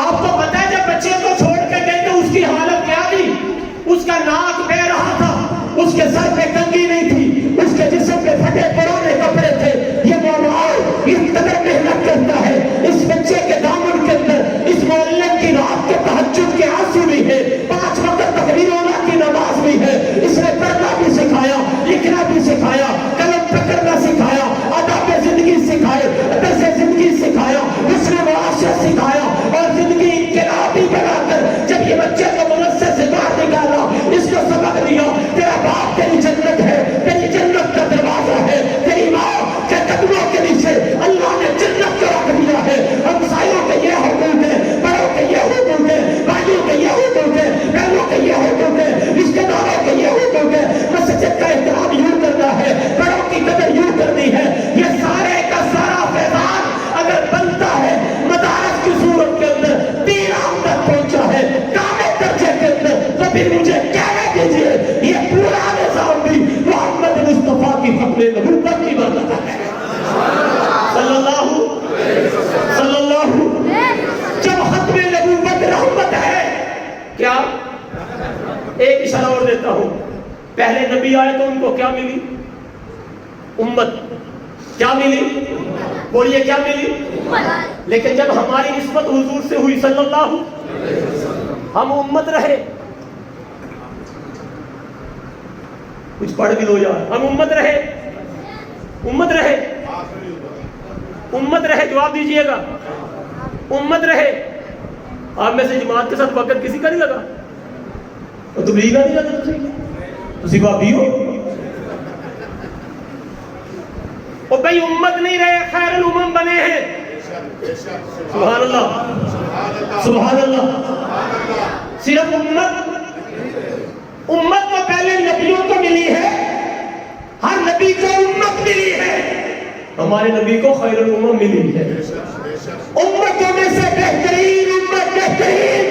Speaker 1: آپ کو پتہ ہے جب بچے کو چھوڑ کے گئے تو اس کی حالت کیا تھی؟ اس کا ناک بہ رہا تھا، اس کے سر پہ کنگھی نہیں تھی، اس کے جسم پہ پھٹے پرانے کپڑے تھے۔ یہ مولا اس قدر محنت کرتا ہے اس بچے کے دامن کے اندر، اس معلم کی رات کے تہجد کے آنسو بھی ہے، 5 وقت تقریر اللہ کی نماز بھی ہے۔ اس نے پڑھنا بھی سکھایا، لکھنا بھی سکھایا، قلم پکڑنا سکھایا، آداب زندگی سکھائے، درس زندگی سکھایا، حسن معاشرت سکھایا، اور زندگی انقلابی بنا کر جب یہ بچے کو مدرسے سے باہر نکالا، اس کو سبق دیا، تیرا باپ تیری جنت ہے، تیری جنت کا دروازہ ہے، تیری ماں کے قدموں کے نیچے اللہ نے جنت کو رکھ دیا ہے۔ ہمسایوں کے یہ حقوق ہے، بڑوں کے یہ حقوق ہے، بھائیوں کے یہ حقوق ہے، بہنوں کے یہ حقوق ہے، رشتہ داروں کے یہ حقوق ہے۔ مسجد کا احترام یوں کرنا ہے، بڑوں کی قدر یوں کرنی ہے۔ یہ سارے کا سارا فیضان اگر بنتا ہے مدارس کی صورت کے اندر، تین عام تک پہنچا ہے کامل درجے کے اندر، تو پھر مجھے کہنے دیجیے یہ پورا نظام بھی محمد مصطفیٰ کی ختم نبوت کی برکت ہے۔ صلی اللہ جب ختم نبوت رحمت ہے، کیا؟ ایک اشارہ اور دیتا ہوں، پہلے نبی آئے تو ان کو کیا ملی؟ امت۔ کیا ملی؟ بولیے کیا ملی؟ لیکن جب ہماری نسبت حضور سے ہوئی صلی اللہ، ہم امت رہے۔ کچھ پڑھ بھی لو یار، ہم امت رہے، امت رہے، امت رہے، جواب دیجئے گا، امت رہے۔ آپ میں سے جماعت کے ساتھ وقت کسی کا نہیں لگا؟ تو تبلیغ نہیں جاتے تسی بھابی ہو؟ اور بھائی امت نہیں رہے، خیر الامم بنے ہیں۔ سبحان اللہ، سبحان اللہ۔ صرف امت تو پہلے نبیوں کو ملی ہے، ہر نبی کو امت ملی ہے، ہمارے نبی کو خیر الامم ملی ہے۔ امتوں میں سے بہترین امت، بہترین،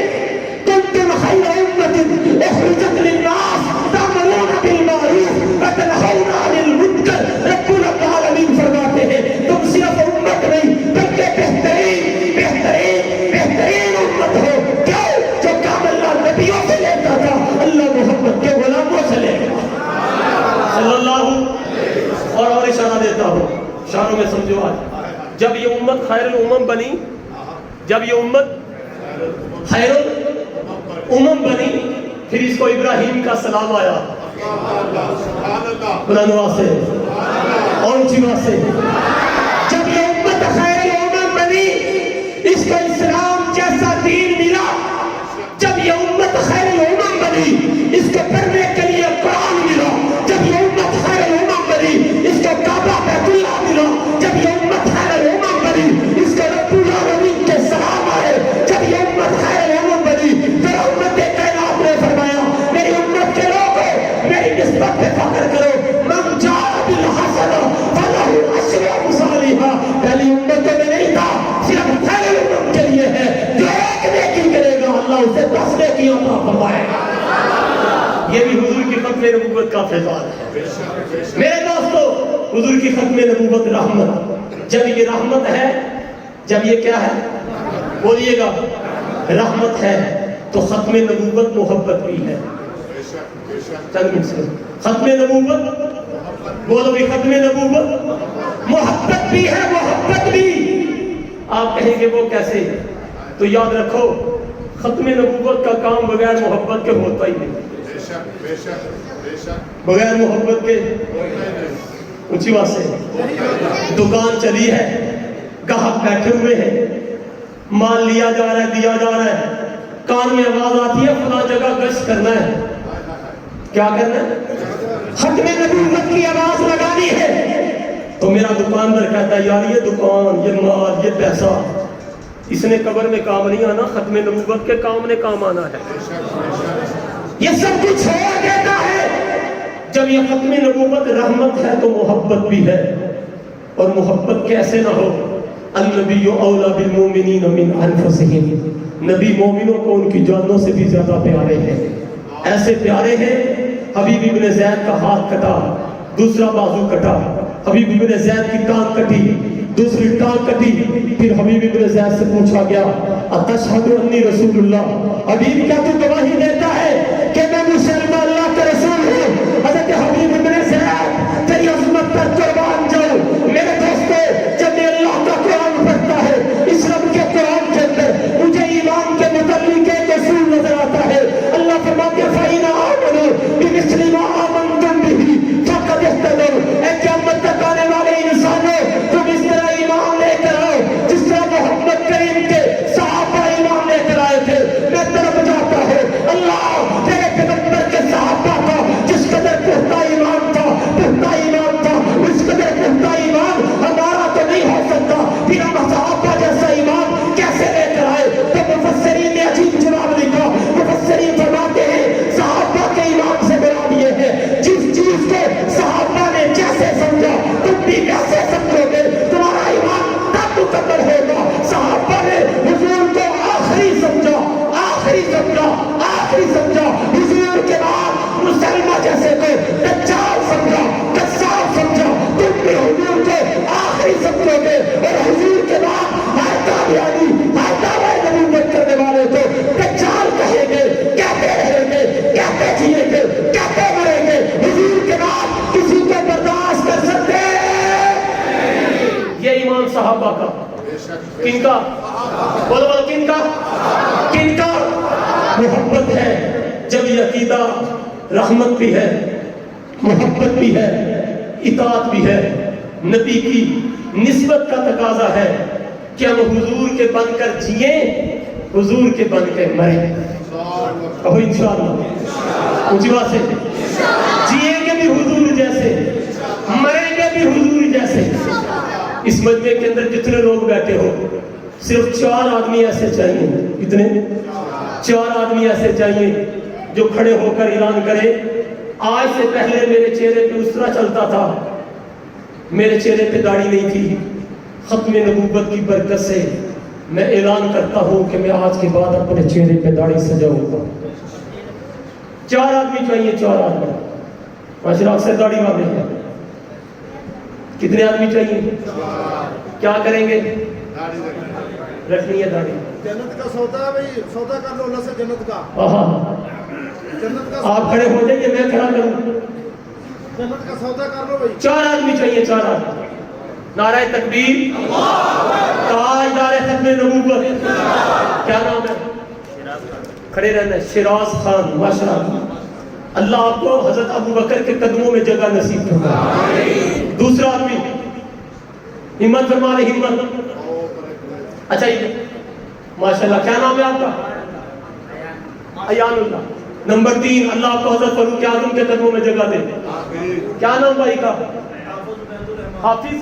Speaker 1: کنتم خیر امت اخرجت للناس تأمرون بالمعروف وتنہون عن المنکر۔ رب العالمین فرماتے ہیں تم صرف امت نہیں بلکہ بہترین بہترین بہترین امت ہو۔ کیوں؟ جو کام اللہ نبیوں سے لیتا تھا اللہ محمد کے غلاموں سے لے گا صلی اللہ۔ اور اشارہ دیتا ہوں، شانوں میں سمجھو آج، جب یہ امت خیر الامم بنی، جب یہ امت خیر الامم بنی، پھر اس کو ابراہیم کا سلام آیا، بلند آواز سے اور اونچی آواز سے۔ جب یہ امت خیر الامم بنی، اس کو اسلام جیسا دین ملا۔ جب یہ امت خیر الامم بنی، اس کو پڑھنے کے لیے قرآن ملا۔ جب یہ امت خیر الامم بنی، اس کو کعبہ بیت اللہ ملا۔ جب یہ امت خیر الامم بنی، اس کو رب العالمین کے سلام آئے۔ جب یہ امت خیر الامم بنی، تو امت کائنات نے فرمایا میری امت کے لوگوں میری نسبت پہ فخر کرو، من جاء بالحسنہ فلہ عشر امثالھا۔ پہلی امتوں میں نہیں تھا، صرف خیر الامم کے لیے ہے، جو ایک نیکی کرے گا اللہ اسے 10 نیکی عطا فرمائے گا۔ یہ بھی حضور کی ختم نبوت کا فیضان ہے میرے دوستو۔ حضور کی ختم نبوت رحمت، جب یہ رحمت ہے، جب یہ کیا ہے؟ بولیے گا، رحمت ہے، تو ختم نبوت محبت بھی ہے۔ چند منٹ سے ختم نبوت، بولو بھی ختم نبوت محبت بھی ہے، محبت بھی۔ آپ کہیں گے وہ کیسے؟ تو یاد رکھو ختم نبوت کا کام بغیر محبت کے ہوتا ہی نہیں،
Speaker 2: بے شک بے شک بے شک
Speaker 1: بغیر محبت کے اونچی بات سے دکان چلی ہے، گاہک بیٹھے ہوئے ہیں، مال لیا جا رہا ہے، دیا جا رہا ہے، کان میں آواز آتی ہے فلاں جگہ گشت کرنا ہے، کیا کرنا ہے؟ ختم نبوت کی آواز لگانی ہے، تو میرا دکاندار کہتا ہے یار یہ دکان، یہ مال، یہ پیسہ اس نے قبر میں کام نہیں آنا، ختم نبوت کے کام نے کام آنا ہے، یہ سب کچھ چھوڑ دیتا ہے۔ جب یہ ختم نبوت رحمت ہے تو محبت بھی ہے، اور محبت کیسے نہ ہو؟ النبی اولی بالمؤمنین من انفسہم، نبی مومنوں کو ان کی جانوں سے بھی زیادہ پیارے ہیں، ایسے پیارے ہیں حبیب ابن زید کا ہاتھ کٹا، دوسرا بازو کٹا، حبیب ابن زید کی ٹانگ کٹی، دوسری ٹانگ کٹی، پھر حبیب ابن زید سے پوچھا گیا اتشہد انی رسول اللہ، حبیب کیا تو گواہی دیتا ہے کہ میں مسلمان اللہ کے رسول ہوں؟ حضرت حبیب ابن زید تیری عظمت پر قربان جاؤں۔ میرے دوستو، جب میں اللہ کا قرآن پڑھتا ہے، اس رب کے قرآن کے اندر مجھے ایمان کے متعلق ایک اصول نظر آتا ہے، اللہ فرماتے ہیں فَإِنْ آمَنُوا بِمِثْلِ مَا آمَنْتُمْ بِهِ فَقَدِ اهْتَدَوْا، اے قیامت تک آنے والے انسانوں تم اس طرح ایمان لے کر آؤ جس طرح محمد کریم کے صحابہ ایمان لے کر آئے تھے۔ میں طرف جاتا ہوں اللہ تیرے پیغمبر کے صحابہ کا جس قدر پختہ ایمان تھا، پختہ ایمان تھا، اس قدر پختہ ایمان ہمارا تو نہیں ہو سکتا، پھر ہم صحابہ جیسا ایمان کیسے لے کر آئے؟ تو مفسرین نے عجیب جواب لکھا، مفسرین فرماتے ہیں صحابہ کے ایمان سے مراد یہ ہے جس چیز کو صحابہ نے جیسے سمجھا تم بھی ویسے سمجھو گے، تمہارا ایمان تب مکمل ہوگا۔ صحابہ نے حضور کو آخری سمجھا، آخری سمجھا، آخری سمجھا، حضور کے بعد مسلمہ جیسے کو دجال سمجھا، کذاب سمجھا، تم بھی حضور کو آخری سمجھو گے، اور حضور کے بعد ہر قادیانی، ہر دعوی نبوت کرنے والے کو دجال کہیں گے، کہتے رہیں گے، کہتے جیئیں گے، کہتے مریں گے، حضور کے بعد کسی کو برداشت کر سکتے ہیں؟ یہ ایمان صحابہ کا، کن کا؟ بولو بولو کن کا؟ کن کا؟ محبت ہے۔ جب یہ عقیدہ رحمت بھی ہے، محبت بھی ہے، اطاعت بھی ہے، نبی کی نسبت کا تقاضا ہے کہ ہم حضور کے بن کر جئیں، حضور کے بن کے مریں۔ کہو انشاءاللہ، اونچی بات سے، جئیں گے بھی حضور جیسے، مریں گے بھی حضور جیسے۔ اس مجمع کے اندر جتنے لوگ بیٹھے ہو صرف 4 آدمی ایسے چاہیے، کتنے؟ 4 آدمی ایسے چاہیے جو کھڑے ہو کر اعلان کرے آج سے پہلے میرے چہرے پہ اس طرح چلتا تھا، میرے چہرے پہ داڑھی نہیں تھی، ختم نبوت کی برکت سے میں اعلان کرتا ہوں کہ میں آج کے بعد اپنے چہرے پہ داڑھی سجاؤں گا۔ 4 آدمی چاہیے، 4 آدمی، معاشرہ سے داڑھی والے ہیں، کتنے آدمی چاہیے؟ کیا کریں گے؟ رکھنی ہے داڑھی۔
Speaker 2: جنت کا سودا ہے بھائی، سودا کر لو اللہ سے جنت کا۔ جنت کا
Speaker 1: آپ کھڑے ہو جائیے، میں کھڑا کروں۔
Speaker 2: جنت کا سودا کر لو بھائی۔
Speaker 1: 4 آدمی چاہیے، 4 آدمی۔ نعرہ تکبیر، تاجدار ختم نبوت، کیا نام ہے؟ کھڑے رہنا ہے، شیراز خان، ماشاءاللہ، اللہ آپ کو حضرت ابو بکر کے قدموں میں جگہ نصیب فرمائے۔ دوسرا آدمی، ہمت فرما لے، ہمت۔ اچھا یہ ماشاءاللہ، کیا نام ہے آپ کا؟ ایان اللہ۔ نمبر 3، اللہ آپ کو حضرت فاروق اعظم کے قدموں میں جگہ دے۔ کیا نام بھائی کا؟ حافظ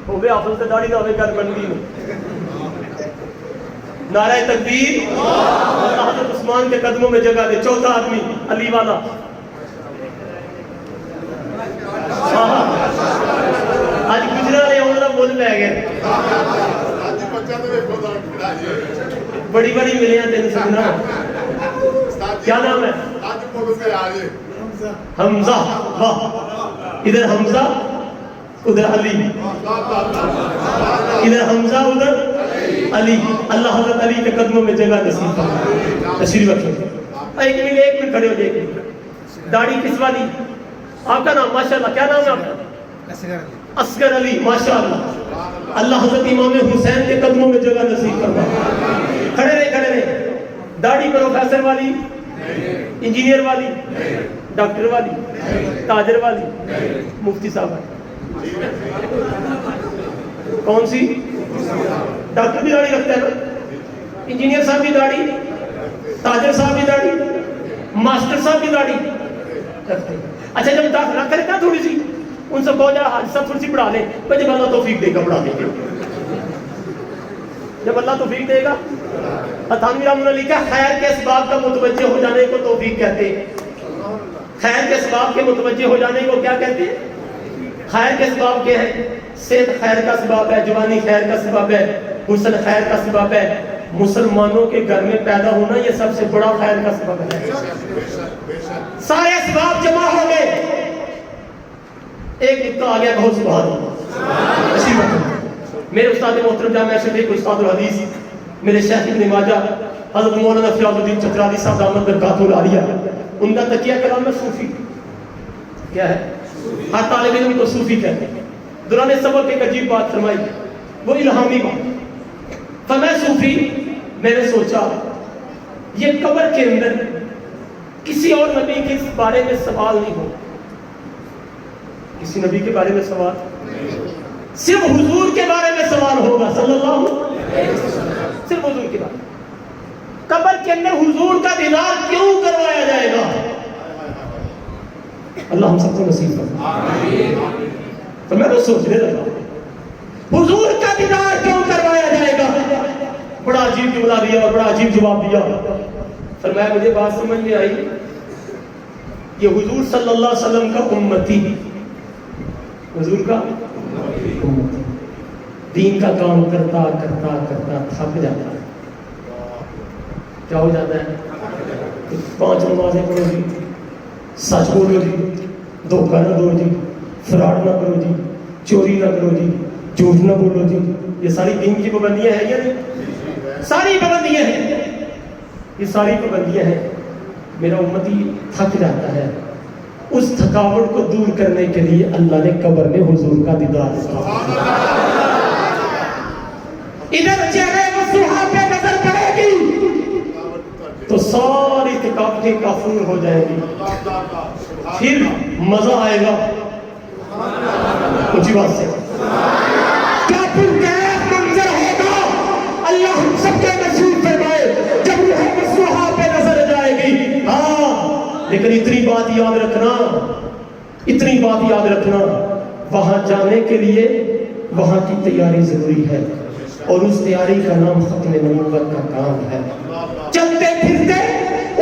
Speaker 1: ہو گئے، حافظ سے داڑھی نہ ہوئے، گھر بندی میں۔ نعرہ تکبیر، اللہ حضرت عثمان کے قدموں میں جگہ دے۔ چوتھا آدمی، علی والا۔ آج گجرا رہے ہونا بول پہ گئے، بڑی بڑی ملے ہیں تین سکنا۔ کیا نام ہے؟ حمزہ، واہ، ادھر حمزہ ادھر علی، ادھر حمزہ ادھر علی۔ اللہ حضرت علی کے قدموں میں جگہ نصیب فرمائے۔ تشریف رکھیں۔ ایک منٹ کھڑے ہو جائے۔ داڑھی کس والی؟ آپ کا نام؟ ماشاءاللہ، کیا نام ہے آپ کا؟ اصغر علی، ماشاءاللہ، اللہ حضرت امام حسین کے قدموں میں جگہ نصیب فرمائے۔ کھڑے رہے، کھڑے رہے۔ داڑھی پروفیسر والی، انجینئر والی، ڈاکٹر والی، تاجر والی، مفتی صاحب والی؟ کون سی؟ ڈاکٹر بھی داڑھی رکھتا ہے نا، انجینئر صاحب بھی داڑھی، تاجر صاحب بھی داڑھی، ماسٹر صاحب بھی داڑھی رکھتے ہیں۔ اچھا جب ڈاکٹر رکھ رہتا تھوڑی سی، ان سے بہت جا حاج صاحب تھوڑی سی بڑھا لیں، بھائی جب اللہ توفیق دے گا بڑھا دیں گے، جب اللہ توفیق دے گا۔ تھانوی رحمۃ اللہ لکھا خیر کے اسباب کا متوجہ ہو جانے کو توفیق کہتے ہیں۔ خیر کے اسباب کے متوجہ ہو جانے کو کیا کہتے ہیں؟ خیر کے اسباب کیا ہے؟ صحت خیر کا سبب ہے، جوانی خیر کا سبب ہے، حسن خیر کا سبب ہے، مسلمانوں کے گھر میں پیدا ہونا یہ سب سے بڑا خیر کا سبب ہے۔ سارے اسباب جمع ہو گئے، ایک نکتہ آ گیا، بہت سبحان اللہ۔ اسی وقت میرے استاد محترم جامعہ شریف استاد الحدیث میرے شیخ ابن ماجہ حضرت مولانا فیاض الدین چترالی صاحب دامت برکاتہ العالیہ، ان کا تکیہ کلام میں صوفی کیا ہے؟ ہر طالب علم کو صوفی کہتے ہیں۔ دوران سبق ایک عجیب بات فرمائی، وہ الہامی بات۔ فمیں صوفی، میں نے سوچا یہ قبر کے اندر کسی اور نبی کے بارے میں سوال نہیں ہو، کسی نبی کے بارے میں سوال، صرف حضور کے بارے میں سوال ہوگا صلی اللہ علیہ وسلم، صرف حضور کے بارے میں۔ قبر کے اندر حضور کا دیدار کیوں کروایا جائے گا؟ اللہ ہم سب کو نصیب فرمائے۔ تو میں تو سوچنے لگا حضور کا دیدار کیوں کروایا جائے گا؟ بڑا عجیب جملہ دیا اور بڑا عجیب جواب دیا۔ فرمایا مجھے بات سمجھ میں آئی، یہ حضور صلی اللہ علیہ وسلم کا امتی، حضور کا امتی دین کا کام کرتا کرتا کرتا تھک جاتا ہے۔ کیا ہو جاتا ہے؟ 5 نمازیں پڑھو جی، سچ بولو جی، دھوکہ نہ دو جی، فراڈ نہ کرو جی، چوری نہ کرو جی، جھوٹ نہ بولو جی، یہ ساری دین کی پابندیاں ہیں یا نہیں؟ ساری پابندیاں ہیں، یہ ساری پابندیاں ہیں۔ میرا امتی تھک جاتا ہے، اس تھکاوٹ کو دور کرنے کے لیے اللہ نے قبر میں حضور کا دیدار کیا۔ ادھر چہرے مسیحا پہ نظر پڑے گی تو ساری تھکاوٹیں کافور ہو جائیں گی، پھر مزہ آئے گا۔ اونچی بات سے کیا پرکیف منظر ہوگا، اللہ ہم سب کے نصیب فرمائے جب روح مسیحا پہ نظر جائے گی۔ ہاں لیکن اتنی بات یاد رکھنا، اتنی بات یاد رکھنا، وہاں جانے کے لیے وہاں کی تیاری ضروری ہے، اور اس تیاری کا نام ختم نبوت کا کام ہے۔ چلتے پھرتے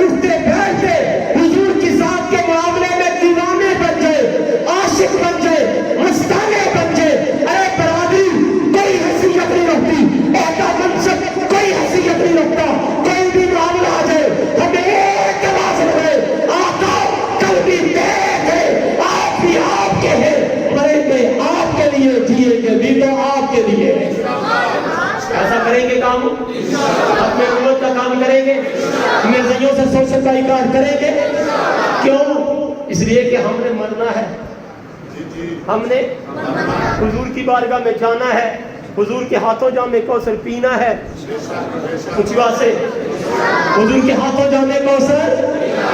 Speaker 1: اٹھتے بیٹھتے حضور کی ذات کے معاملے میں دیوانے بن جائے، عاشق بن جائے، مستانے بن جائے۔ ارے برادری کوئی حیثیت نہیں رکھتی، عہدہ منصب کوئی حیثیت نہیں رکھتا، کوئی بھی معاملہ آ جائے ہمیں ایک آواز رہے، آقا کل بھی دیکھ ہے، آپ بھی آپ کے ہیں، مرے گے آپ کے لیے، جیے گے بھی تو آپ کے لیے۔ ایسا کریں گے کام، اپنے امت کا کام کریں گے، مرزائیوں سے سوچ کا انکار کریں گے؟ کیوں؟ اس لیے کہ ہم نے مرنا ہے، ہم نے حضور کی بارگاہ میں جانا ہے، حضور کے ہاتھوں جام کوثر پینا ہے۔ کچھ بات سے حضور کے ہاتھوں جام کوثر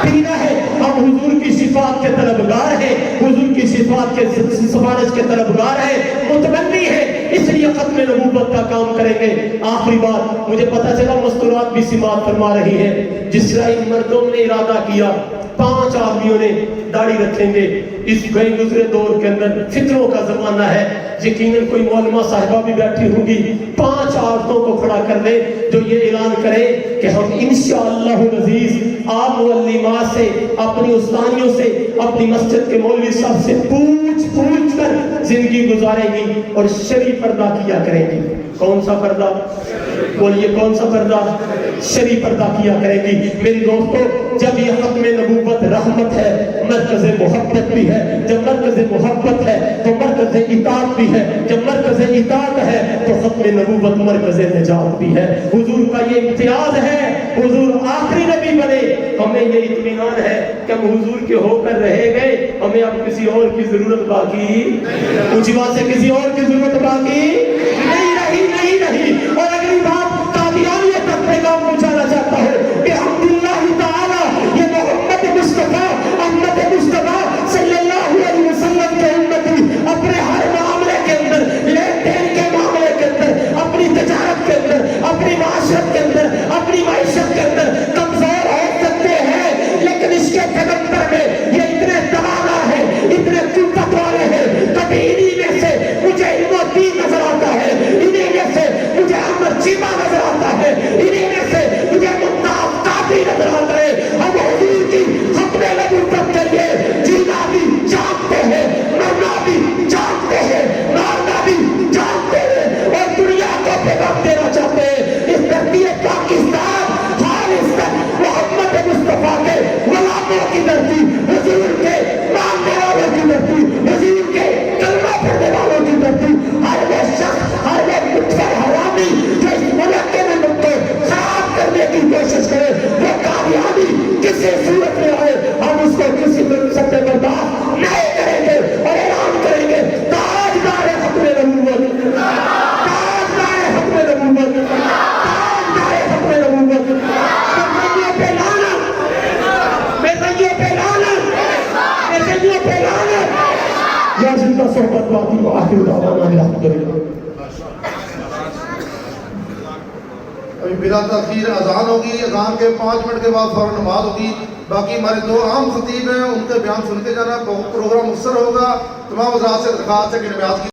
Speaker 1: پینا ہے۔ ہم حضور کی صفات کے طلبگار ہیں، حضور کی صفات کے سفارش کے طلبگار ہیں، متمنی ہیں، اس لیے ختم نبوت کا کام کریں گے۔ آخری بات، مجھے پتہ چلا مستورات بھی سماعت فرما رہی ہے۔ جس طرح ان مردوں نے ارادہ کیا 5 آدمیوں نے داڑھی رکھیں گے، اس گئے گزرے دور کے اندر فتنوں کا زمانہ ہے، یقیناً کوئی معلمہ صاحبہ بھی بیٹھی ہوں گی، 5 عورتوں کو کھڑا کر دے جو یہ اعلان کرے کہ ہم انشاءاللہ العزیز آپ معلمات سے، اپنی استانیوں سے، اپنی مسجد کے مولوی صاحب سے پوچھ کر زندگی گزاریں گی اور شرعی پردہ کیا کریں گی۔ کون سا پردہ؟ بولیے کون سا پردہ؟ شرعی پردہ کیا کریں گی۔ میری دوستو، جب یہ ختم نبوت رحمت ہے، مرکز محبت بھی ہے، جب مرکز محبت ہے تو مرکز اطاعت بھی ہے، جب مرکز اطاعت ہے تو ختم نبوت مرکز نجات بھی ہے۔ حضور کا یہ امتیاز ہے، حضور آخری نبی بنے، ہمیں یہ اطمینان ہے کہ ہم حضور کے ہو کر رہے گئے، ہمیں اب کسی اور کی ضرورت باقی، اونچی بات سے کسی اور کی ضرورت باقی نہیں رہی، نہیں رہی۔ اور اگلی بات قادیانیت تک پیغام پہنچانا چاہتا ہے کہ کی دھرتی، حضور کے ماننے والوں کی دھرتی، حضور کے کلمہ پڑھنے والوں کی دھرتی، ہر وہ شخص، ہر وہ مٹھر حرامی جو اس ملک کے ملک کو خراب کرنے کی کوشش کرے، وہ کامیابی کسی صورت میں آئے ہم اس کو کسی منصب پہ برداشت نہیں کریں گے اور اعلان کریں گے تاجدار ختم نبوت، تاجدار ختم نبوت، تاجدار ختم نبوت، مرزائیوں پہ لعنت، مرزائیوں پہ لعنت، مرزائیوں پہ لعنت۔ یا زندہ صحبت باقی و آخر دعوانا الحمدللہ۔
Speaker 2: ابھی بلا تاخیر اذان ہوگی، اذان کے 5 منٹ کے بعد فوراً نماز ہوگی۔ باقی ہمارے 2 عام خطیب ہیں، ان کے بیان سنتے جانا، پروگرام مختصر ہوگا۔ تمام حضرات سے درخواست ہے کہ نماز کی